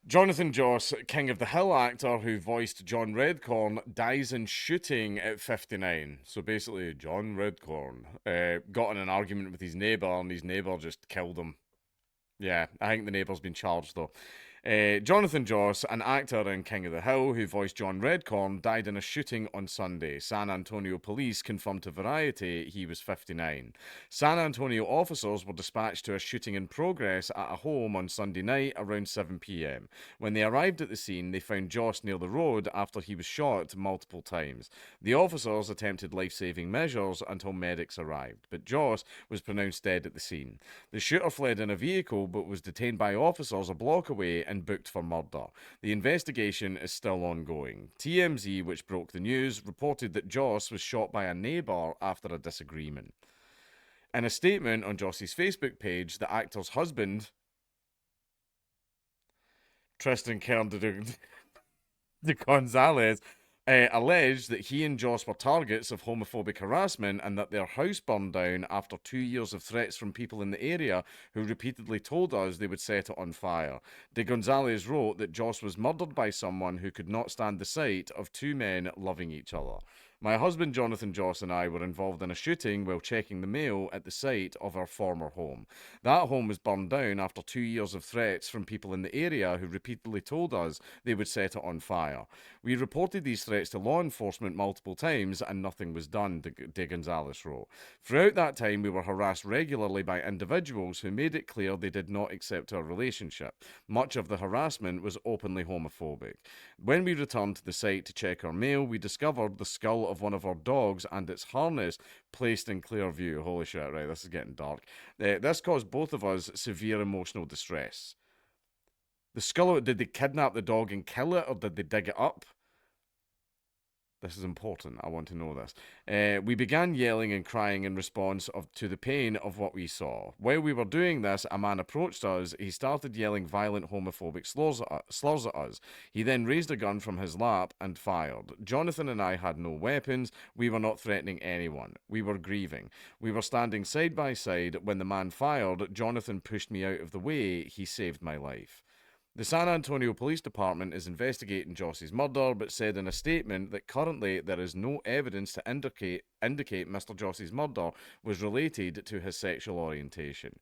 Jonathan Joss, King of the Hill actor who voiced John Redcorn, dies in shooting at 59. So basically, John Redcorn got in an argument with his neighbour, and his neighbour just killed him. Yeah, I think the neighbour's been charged though. Jonathan Joss, an actor in King of the Hill who voiced John Redcorn, died in a shooting on Sunday. San Antonio police confirmed to Variety he was 59. San Antonio officers were dispatched to a shooting in progress at a home on Sunday night around 7 p.m. When they arrived at the scene, they found Joss near the road after he was shot multiple times. The officers attempted life saving measures until medics arrived, but Joss was pronounced dead at the scene. The shooter fled in a vehicle but was detained by officers a block away and booked for murder. The investigation is still ongoing. TMZ, which broke the news, reported that Joss was shot by a neighbour after a disagreement. In a statement on Joss's Facebook page, the actor's husband, Tristan Kern de Gonzalez, alleged that he and Joss were targets of homophobic harassment and that their house burned down after 2 years of threats from people in the area who repeatedly told us they would set it on fire. De Gonzalez wrote that Joss was murdered by someone who could not stand the sight of two men loving each other. My husband Jonathan Joss and I were involved in a shooting while checking the mail at the site of our former home. That home was burned down after 2 years of threats from people in the area who repeatedly told us they would set it on fire. We reported these threats to law enforcement multiple times and nothing was done, De Gonzalez wrote. Throughout that time, we were harassed regularly by individuals who made it clear they did not accept our relationship. Much of the harassment was openly homophobic. When we returned to the site to check our mail, we discovered the skull of one of our dogs and its harness placed in clear view. Holy shit, right, this is getting dark. This caused both of us severe emotional distress. The skull, did they kidnap the dog and kill it, or did they dig it up? This is important. I want to know this. We began yelling and crying in response to the pain of what we saw. While we were doing this, a man approached us. He started yelling violent homophobic slurs at us. He then raised a gun from his lap and fired. Jonathan and I had no weapons. We were not threatening anyone. We were grieving. We were standing side by side. When the man fired, Jonathan pushed me out of the way. He saved my life. The San Antonio Police Department is investigating Joss's murder, but said in a statement that currently there is no evidence to indicate Mr. Joss's murder was related to his sexual orientation.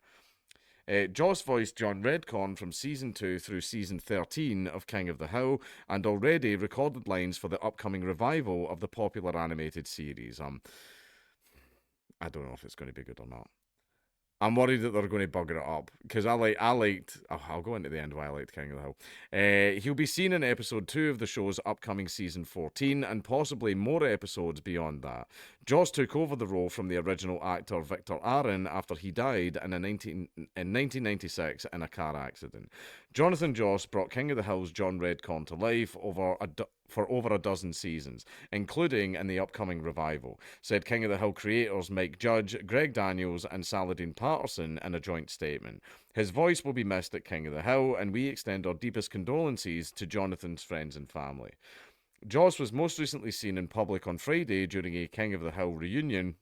Joss voiced John Redcorn from season 2 through season 13 of King of the Hill and already recorded lines for the upcoming revival of the popular animated series. I don't know if it's going to be good or not. I'm worried that they're going to bugger it up because I liked. Oh, I'll go into the end why I liked King of the Hill. He'll be seen in episode 2 of the show's upcoming season 14 and possibly more episodes beyond that. Joss took over the role from the original actor Victor Aaron after he died in 1996 in a car accident. Jonathan Joss brought King of the Hill's John Redcorn to life for over a dozen seasons, including in the upcoming revival, said King of the Hill creators Mike Judge, Greg Daniels, and Saladin Patterson in a joint statement. His voice will be missed at King of the Hill, and we extend our deepest condolences to Jonathan's friends and family. Joss was most recently seen in public on Friday during a King of the Hill reunion.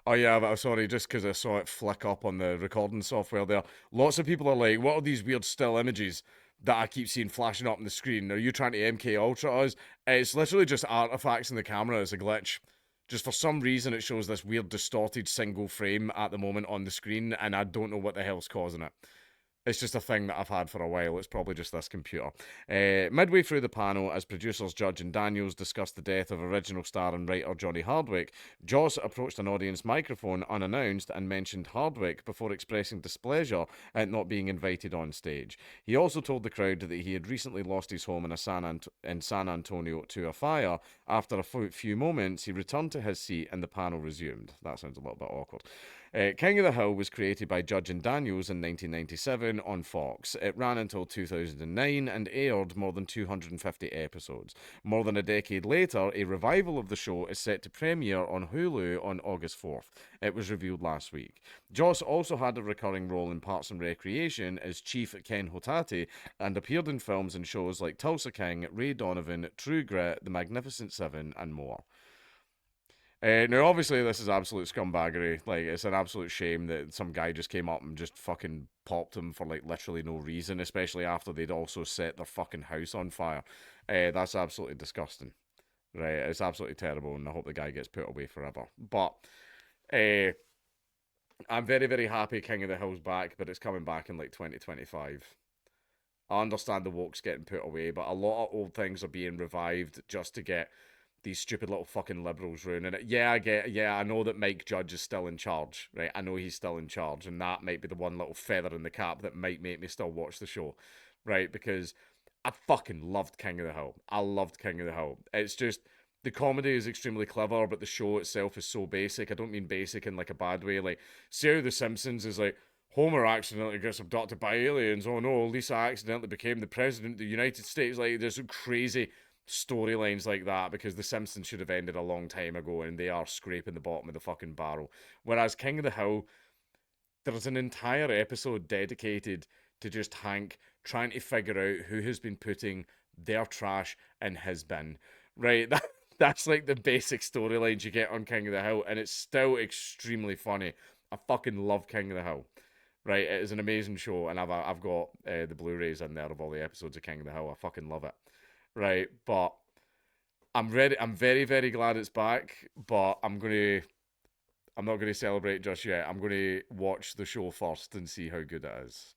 Oh yeah, but sorry, just because I saw it flick up on the recording software there. Lots of people are like, what are these weird still images that I keep seeing flashing up on the screen? Are you trying to MK Ultra us? It's literally just artifacts in the camera. It's a glitch. Just for some reason, it shows this weird distorted single frame at the moment on the screen, and I don't know what the hell's causing it. It's just a thing that I've had for a while. It's probably just this computer. Midway through the panel, as producers Judge and Daniels discussed the death of original star and writer Johnny Hardwick, Joss approached an audience microphone unannounced and mentioned Hardwick before expressing displeasure at not being invited on stage. He also told the crowd that he had recently lost his home in San Antonio to a fire. After a few moments, he returned to his seat and the panel resumed. That sounds a little bit awkward. King of the Hill was created by Judge and Daniels in 1997 on Fox. It ran until 2009 and aired more than 250 episodes. More than a decade later, a revival of the show is set to premiere on Hulu on August 4th. It was revealed last week. Joss also had a recurring role in Parks and Recreation as Chief Ken Hotate and appeared in films and shows like Tulsa King, Ray Donovan, True Grit, The Magnificent Seven, and more. Now, obviously, this is absolute scumbaggery. Like, it's an absolute shame that some guy just came up and just fucking popped him for like literally no reason, especially after they'd also set their fucking house on fire. That's absolutely disgusting. Right, it's absolutely terrible, and I hope the guy gets put away forever. But uh, I'm very, very happy King of the Hill's back, but it's coming back in like 2025. I understand the woke's getting put away, but a lot of old things are being revived just to get these stupid little fucking liberals ruining it. Yeah, I know that Mike Judge is still in charge, right? I know he's still in charge, and that might be the one little feather in the cap that might make me still watch the show, right? Because I fucking loved King of the Hill. I loved King of the Hill. It's just the comedy is extremely clever, but the show itself is so basic. I don't mean basic in like a bad way. Like, see how The Simpsons is like, Homer accidentally gets abducted by aliens. Oh no, Lisa accidentally became the president of the United States. Like, there's some crazy storylines like that because The Simpsons should have ended a long time ago and they are scraping the bottom of the fucking barrel. Whereas King of the Hill, there's an entire episode dedicated to just Hank trying to figure out who has been putting their trash in his bin. Right? That's like the basic storylines you get on King of the Hill, and it's still extremely funny. I fucking love King of the Hill. Right, it is an amazing show, and I've got the Blu-rays in there of all the episodes of King of the Hill. I fucking love it. Right, but I'm ready. I'm very very glad it's back, but I'm not gonna celebrate just yet. I'm gonna watch the show first and see how good it is.